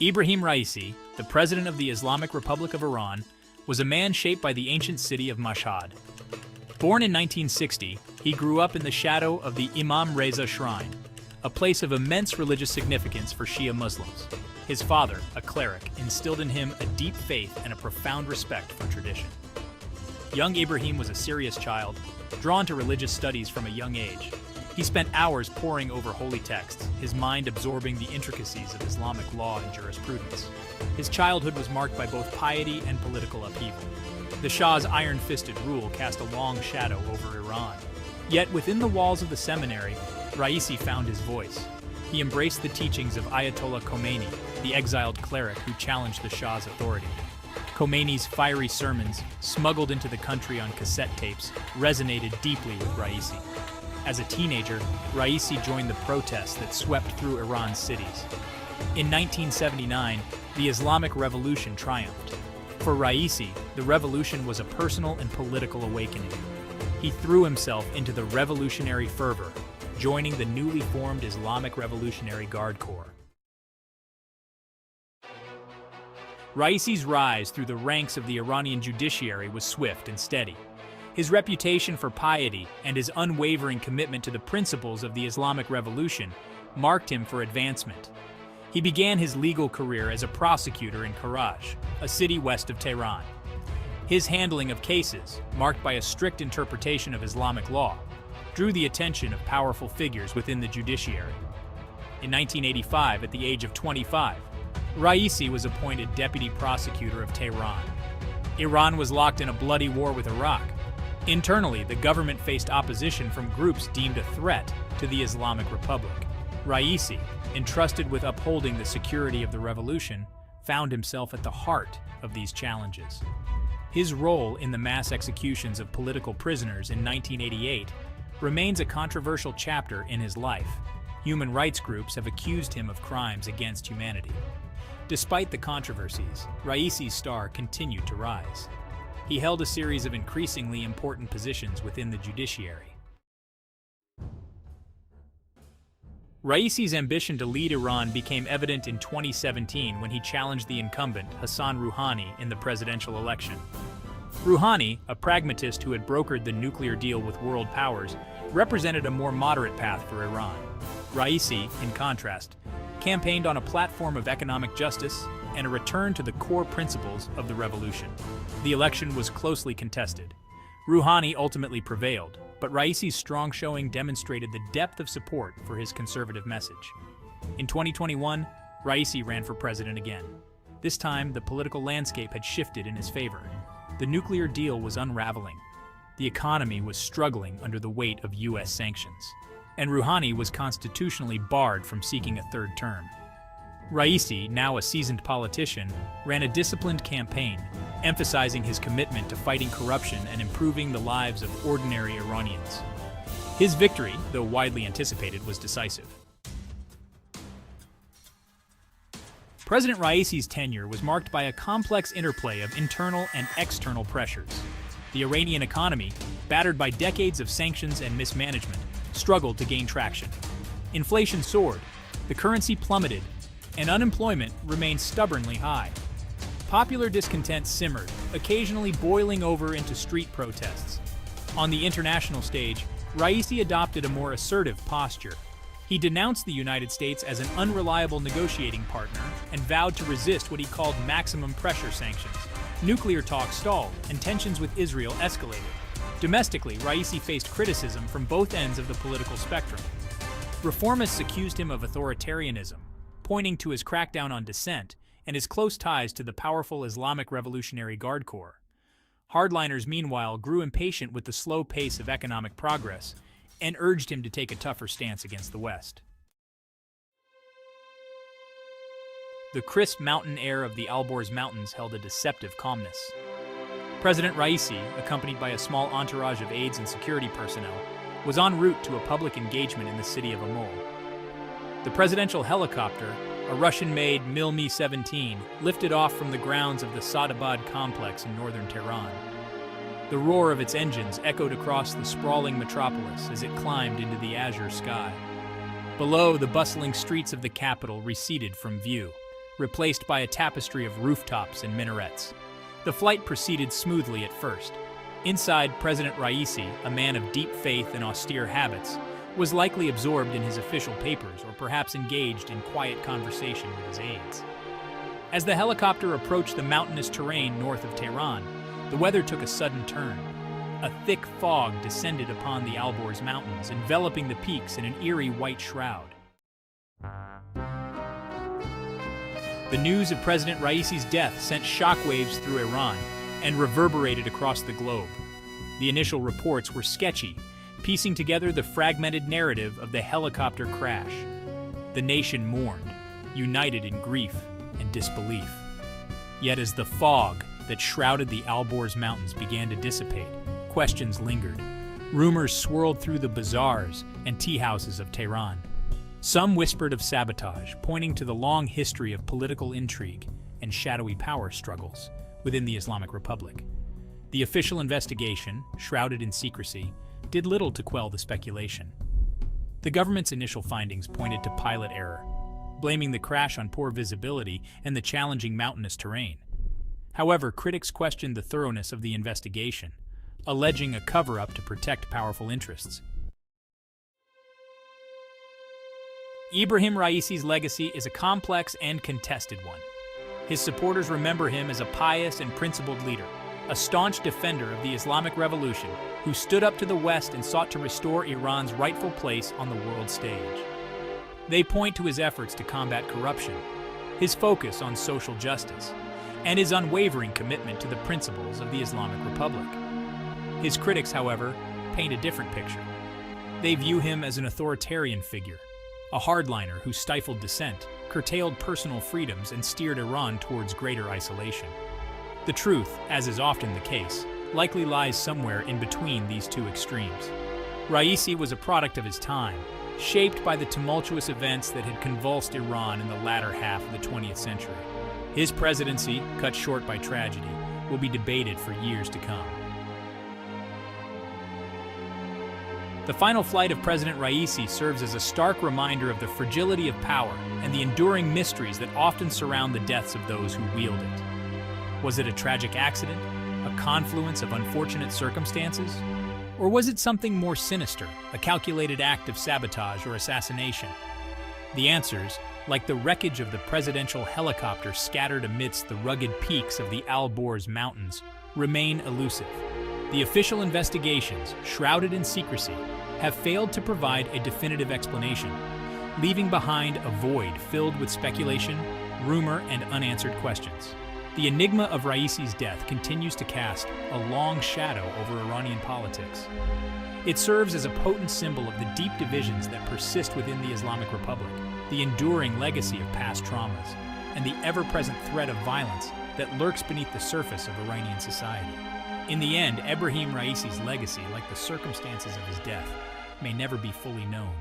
Ibrahim Raisi, the president of the Islamic Republic of Iran, was a man shaped by the ancient city of Mashhad. Born in 1960, he grew up in the shadow of the Imam Reza Shrine, a place of immense religious significance for Shia Muslims. His father, a cleric, instilled in him a deep faith and a profound respect for tradition. Young Ibrahim was a serious child, drawn to religious studies from a young age. He spent hours poring over holy texts, his mind absorbing the intricacies of Islamic law and jurisprudence. His childhood was marked by both piety and political upheaval. The Shah's iron-fisted rule cast a long shadow over Iran. Yet within the walls of the seminary, Raisi found his voice. He embraced the teachings of Ayatollah Khomeini, the exiled cleric who challenged the Shah's authority. Khomeini's fiery sermons, smuggled into the country on cassette tapes, resonated deeply with Raisi. As a teenager, Raisi joined the protests that swept through Iran's cities. In 1979, the Islamic Revolution triumphed. For Raisi, the revolution was a personal and political awakening. He threw himself into the revolutionary fervor, joining the newly formed Islamic Revolutionary Guard Corps. Raisi's rise through the ranks of the Iranian judiciary was swift and steady. His reputation for piety and his unwavering commitment to the principles of the Islamic Revolution marked him for advancement. He began his legal career as a prosecutor in Karaj, a city west of Tehran. His handling of cases, marked by a strict interpretation of Islamic law, drew the attention of powerful figures within the judiciary. In 1985, at the age of 25, Raisi was appointed deputy prosecutor of Tehran. Iran was locked in a bloody war with Iraq. Internally, the government faced opposition from groups deemed a threat to the Islamic Republic. Raisi, entrusted with upholding the security of the revolution, found himself at the heart of these challenges. His role in the mass executions of political prisoners in 1988 remains a controversial chapter in his life. Human rights groups have accused him of crimes against humanity. Despite the controversies, Raisi's star continued to rise. He held a series of increasingly important positions within the judiciary. Raisi's ambition to lead Iran became evident in 2017 when he challenged the incumbent Hassan Rouhani in the presidential election. Rouhani, a pragmatist who had brokered the nuclear deal with world powers, represented a more moderate path for Iran. Raisi, in contrast, campaigned on a platform of economic justice and a return to the core principles of the revolution. The election was closely contested. Rouhani ultimately prevailed, but Raisi's strong showing demonstrated the depth of support for his conservative message. In 2021, Raisi ran for president again. This time, the political landscape had shifted in his favor. The nuclear deal was unraveling. The economy was struggling under the weight of U.S. sanctions. And Rouhani was constitutionally barred from seeking a third term. Raisi, now a seasoned politician, ran a disciplined campaign, emphasizing his commitment to fighting corruption and improving the lives of ordinary Iranians. His victory, though widely anticipated, was decisive. President Raisi's tenure was marked by a complex interplay of internal and external pressures. The Iranian economy, battered by decades of sanctions and mismanagement, struggled to gain traction. Inflation soared, the currency plummeted, and unemployment remained stubbornly high. Popular discontent simmered, occasionally boiling over into street protests. On the international stage, Raisi adopted a more assertive posture. He denounced the United States as an unreliable negotiating partner and vowed to resist what he called maximum pressure sanctions. Nuclear talks stalled, and tensions with Israel escalated. Domestically, Raisi faced criticism from both ends of the political spectrum. Reformists accused him of authoritarianism, pointing to his crackdown on dissent and his close ties to the powerful Islamic Revolutionary Guard Corps. Hardliners, meanwhile, grew impatient with the slow pace of economic progress and urged him to take a tougher stance against the West. The crisp mountain air of the Alborz Mountains held a deceptive calmness. President Raisi, accompanied by a small entourage of aides and security personnel, was en route to a public engagement in the city of Amol. The presidential helicopter, a Russian-made Mil-Mi-17, lifted off from the grounds of the Sadabad complex in northern Tehran. The roar of its engines echoed across the sprawling metropolis as it climbed into the azure sky. Below, the bustling streets of the capital receded from view, replaced by a tapestry of rooftops and minarets. The flight proceeded smoothly at first. Inside, President Raisi, a man of deep faith and austere habits, was likely absorbed in his official papers or perhaps engaged in quiet conversation with his aides. As the helicopter approached the mountainous terrain north of Tehran, the weather took a sudden turn. A thick fog descended upon the Alborz Mountains, enveloping the peaks in an eerie white shroud. The news of President Raisi's death sent shockwaves through Iran and reverberated across the globe. The initial reports were sketchy, piecing together the fragmented narrative of the helicopter crash. The nation mourned, united in grief and disbelief. Yet as the fog that shrouded the Alborz Mountains began to dissipate, questions lingered. Rumors swirled through the bazaars and tea houses of Tehran. Some whispered of sabotage, pointing to the long history of political intrigue and shadowy power struggles within the Islamic Republic. The official investigation, shrouded in secrecy, did little to quell the speculation. The government's initial findings pointed to pilot error, blaming the crash on poor visibility and the challenging mountainous terrain. However, critics questioned the thoroughness of the investigation, alleging a cover-up to protect powerful interests. Ibrahim Raisi's legacy is a complex and contested one. His supporters remember him as a pious and principled leader, a staunch defender of the Islamic Revolution who stood up to the West and sought to restore Iran's rightful place on the world stage. They point to his efforts to combat corruption, his focus on social justice, and his unwavering commitment to the principles of the Islamic Republic. His critics, however, paint a different picture. They view him as an authoritarian figure, a hardliner who stifled dissent, curtailed personal freedoms, and steered Iran towards greater isolation. The truth, as is often the case, likely lies somewhere in between these two extremes. Raisi was a product of his time, shaped by the tumultuous events that had convulsed Iran in the latter half of the 20th century. His presidency, cut short by tragedy, will be debated for years to come. The final flight of President Raisi serves as a stark reminder of the fragility of power and the enduring mysteries that often surround the deaths of those who wield it. Was it a tragic accident, a confluence of unfortunate circumstances? Or was it something more sinister, a calculated act of sabotage or assassination? The answers, like the wreckage of the presidential helicopter scattered amidst the rugged peaks of the Alborz Mountains, remain elusive. The official investigations, shrouded in secrecy, have failed to provide a definitive explanation, leaving behind a void filled with speculation, rumor, and unanswered questions. The enigma of Raisi's death continues to cast a long shadow over Iranian politics. It serves as a potent symbol of the deep divisions that persist within the Islamic Republic, the enduring legacy of past traumas, and the ever-present threat of violence that lurks beneath the surface of Iranian society. In the end, Ibrahim Raisi's legacy, like the circumstances of his death, may never be fully known.